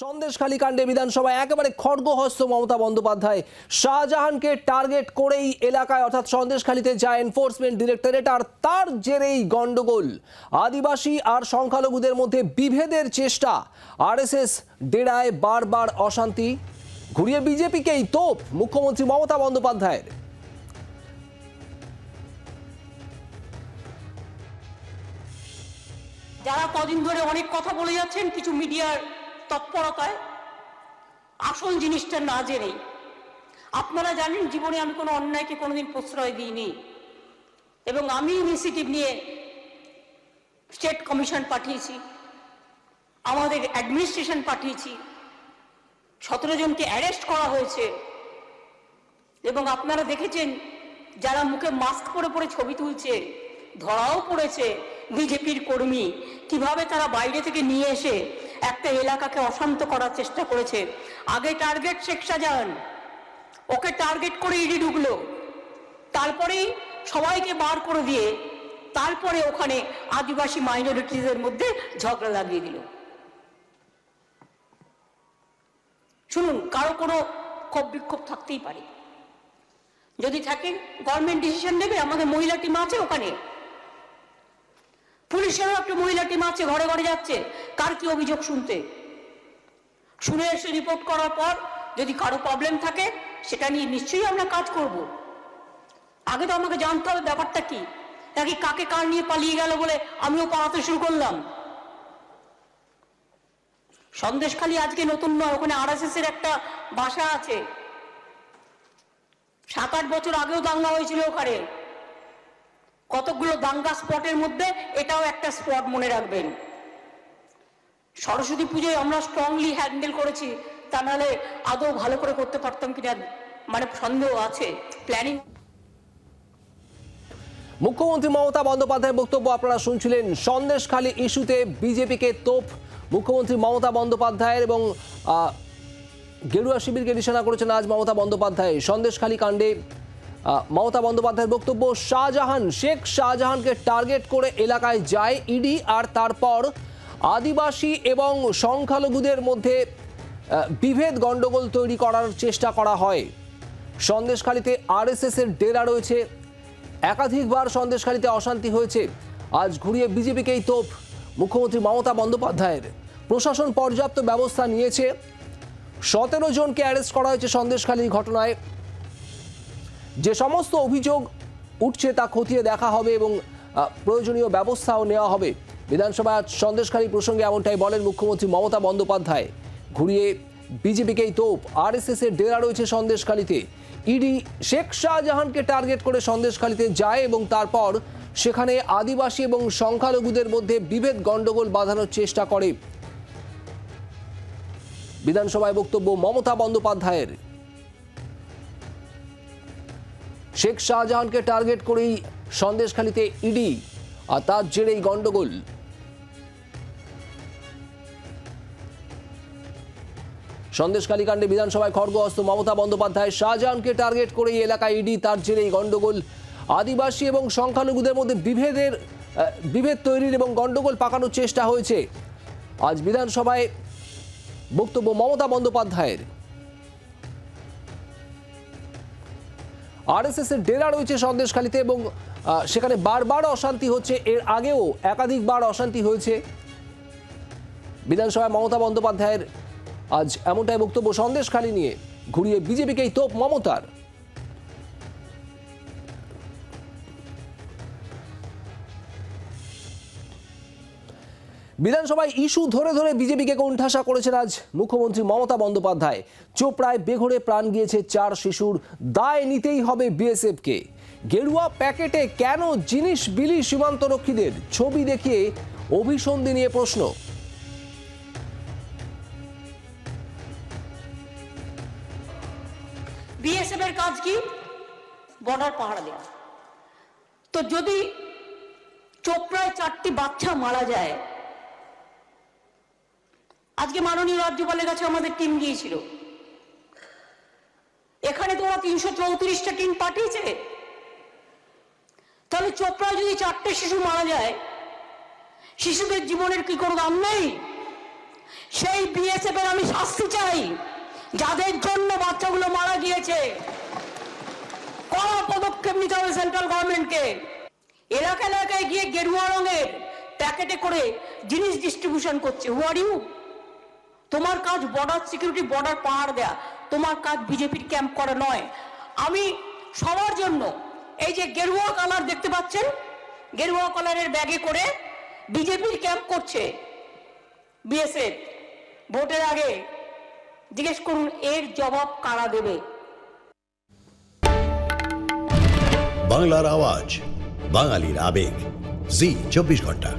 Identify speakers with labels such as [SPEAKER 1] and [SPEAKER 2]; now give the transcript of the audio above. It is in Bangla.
[SPEAKER 1] সন্দেশখালী কাণ্ডে বিধানসভায় একেবারে খড়গহস্ত মমতা বন্দ্যোপাধ্যায়। শাহজাহানকে টার্গেট করেই এলাকায় অর্থাৎ সন্দেশখালীতে যায় এনফোর্সমেন্ট ডিরেক্টরেট, আর তার জেরেই গন্ডগোল। আদিবাসী আর সংখ্যালঘুদের মধ্যে বিভেদের চেষ্টা, আরএসএস ডেরায় বারবার অশান্তি, ঘুরিয়ে বিজেপিকেই তোপ মুখ্যমন্ত্রী মমতা বন্দ্যোপাধ্যায়ের।
[SPEAKER 2] যারা কদিন ধরে অনেক কথা বলে যাচ্ছেন কিছু মিডিয়ার তৎপরতায়, আসল জিনিসটা না জেনেই। আপনারা জানেন জীবনে আমি কোনো অন্যায়কে কোনোদিন প্রশ্রয় দিইনি, এবং আমি ইনিশিয়েটিভ নিয়ে স্টেট কমিশন পাঠিয়েছি, আমাদের অ্যাডমিনিস্ট্রেশন পাঠিয়েছি, 17 জনকে অ্যারেস্ট করা হয়েছে। এবং আপনারা দেখেছেন যারা মুখে মাস্ক পরে পরে ছবি তুলছে, ধরাও পড়েছে বিজেপির কর্মী, কিভাবে তারা বাইরে থেকে নিয়ে এসে একটা এলাকাকে অশান্ত করার চেষ্টা করেছে। আগে টার্গেট শেখ শাহজাহান, ওকে টার্গেট করে ইডি ঢুকলো, তারপরেই সবাইকে বার করে দিয়ে তারপরে ওখানে আদিবাসী মাইনরিটিদের মধ্যে ঝগড়া লাগিয়ে দিল। শুনুন, কারো কোনো ক্ষোভ বিক্ষোভ থাকতেই পারে, যদি থাকে গভর্নমেন্ট ডিসিশন নেবে। আমাদের মহিলা টিম আছে ওখানে, পুলিশেরও একটা মহিলা টিম আছে, ঘরে ঘরে যাচ্ছে কার কি অভিযোগ শুনতে, শুনে এসে রিপোর্ট করার পর যদি কারো প্রবলেম থাকে সেটা নিয়ে নিশ্চয়ই আমরা কাজ করব। আগে তো আমাকে জানতে হবে ব্যাপারটা কি, নাকি কাকে কার নিয়ে পালিয়ে গেল বলে আমিও পালাতে শুরু করলাম। সন্দেশখালী আজকে নতুন নয়, ওখানে আরএসএস এর একটা বাসা আছে। 7-8 বছর আগেও দাঙ্গা হয়েছিল ওখানে, কতগুলো দাঙ্গা স্পটের মধ্যে এটাও একটা স্পট, মনে রাখবেন। সরস্বতী পুজোয় আমরা স্ট্রংলি হ্যান্ডেল করেছি, তা নাহলে আদৌ ভালো করে করতে পারতাম কিনা মানে সন্দেহ আছে। প্ল্যানিং।
[SPEAKER 1] মুখ্যমন্ত্রী মমতা বন্দ্যোপাধ্যায়ের বক্তব্য আপনারা শুনছিলেন। সন্দেশখালী ইস্যুতে বিজেপিকে তোপ মুখ্যমন্ত্রী মমতা বন্দ্যোপাধ্যায়ের, এবং গেরুয়া শিবিরকে নিশানা করেছেন আজ মমতা বন্দ্যোপাধ্যায়। সন্দেশখালী কাণ্ডে মমতা বন্দ্যোপাধ্যায়ের বক্তব্য, শেখ শাহজাহানকে টার্গেট করে এলাকায় যায় ইডি, আর তারপর আদিবাসী এবং সংখ্যালঘুদের মধ্যে বিভেদ গন্ডগোল তৈরি করার চেষ্টা করা হয়। সন্দেশখালীতে আরএসএস এর ডেরা রয়েছে, একাধিকবার সন্দেশখালীতে অশান্তি হয়েছে। আজ ঘুরিয়ে বিজেপিকেই তোপ মুখ্যমন্ত্রী মমতা বন্দ্যোপাধ্যায়ের। প্রশাসন পর্যাপ্ত ব্যবস্থা নিয়েছে, 17 জনকে অ্যারেস্ট করা হয়েছে সন্দেশখালীর ঘটনায়। যে সমস্ত অভিযোগ উঠছে তা খতিয়ে দেখা হবে এবং প্রয়োজনীয় ব্যবস্থাও নেওয়া হবে। বিধানসভায় সন্দেশখালী প্রসঙ্গে এমনটাই বলেন মুখ্যমন্ত্রী মমতা বন্দ্যোপাধ্যায়। ঘুরিয়ে বিজেপিকেই তোপ, আরএসএস এর ডেরা রয়েছে সন্দেশখালীতে। ইডি শেখ শাহজাহানকে টার্গেট করে সন্দেশখালীতে যায় এবং তারপর সেখানে আদিবাসী এবং সংখ্যালঘুদের মধ্যে বিভেদ গন্ডগোল বাঁধানোর চেষ্টা করে। বিধানসভায় বক্তব্য মমতা বন্দ্যোপাধ্যায়ের। শেখ শাহজাহানকে টার্গেট করেই সন্দেশখালীতে ইডি, আর তার জেরেই গন্ডগোল। সন্দেশখালী কাণ্ডে বিধানসভায় খড়গহস্ত মমতা বন্দ্যোপাধ্যায়। শাহজাহানকে টার্গেট করেই এলাকায় ইডি, তার জেরেই গন্ডগোল। আদিবাসী এবং সংখ্যালঘুদের মধ্যে বিভেদ তৈরির এবং গন্ডগোল পাকানোর চেষ্টা হয়েছে। আজ বিধানসভায় বক্তব্য মমতা বন্দ্যোপাধ্যায়ের। আরএসএস এর ডেরা রয়েছে সন্দেশখালীতে এবং সেখানে বারবার অশান্তি হচ্ছে, এর আগেও একাধিকবার অশান্তি হয়েছে। বিধানসভায় মমতা বন্দ্যোপাধ্যায়ের আজ এমনটাই বক্তব্য সন্দেশখালী নিয়ে। ঘুরিয়ে বিজেপিকেই তোপ মমতার। বিধানসভায় ইস্যু ধরে ধরে বিজেপিকে কোণঠাসা করেছেন আজ মুখ্যমন্ত্রী মমতা বন্দ্যোপাধ্যায়। চোপড়ায় বেঘোরে প্রাণ গিয়েছে 4 শিশুর, দায় নিতেই হবে বিএসএফকে। গেরুয়া প্যাকেটে কেন জিনিস বিলি সীমান্তরক্ষীদের, ছবি দেখিয়ে অভিসন্ধি নিয়ে প্রশ্ন।
[SPEAKER 2] বিএসএফ এর কাজ কি? বর্ডার পাহারা দেওয়া। তো যদি চোপড়ায় 4টি বাচ্চা মারা যায়, আজকে মাননীয় রাজ্যপালের কাছে আমাদের টিম গিয়েছিল, এখানে তো ওরা 334টা টিম পাঠিয়েছে। তাহলে চোপড়ায় যদি 4টে শিশু মারা যায়, শিশুদের জীবনের কি কোনো দাম নেই? সেই বিএসএফ এর আমি শাস্তি চাই, যাদের জন্য বাচ্চাগুলো মারা গিয়েছে। কড়া পদক্ষেপ নিতে হবে সেন্ট্রাল গভর্নমেন্টকে। এলাকা এলাকায় গিয়ে গেরুয়া রঙের প্যাকেটে করে জিনিস ডিস্ট্রিবিউশন করছে। হু আর ইউ? তোমার কাজ বর্ডার সিকিউরিটি, বর্ডার পাহাড় দেয়া, তোমার কাজ বিজেপির ক্যাম্প করা নয়। আমি সবার জন্য এই যে গেরুয়া কালার দেখতে পাচ্ছেন, গেরুয়া কালারের ব্যাগে করে বিজেপির ক্যাম্প করছে বিএসএফ। ভোটের আগে জিজ্ঞেস করুন এর জবাব কারা দেবে।
[SPEAKER 3] বাংলার আওয়াজ, বাঙালির আবেগ, জি 24 ঘন্টা।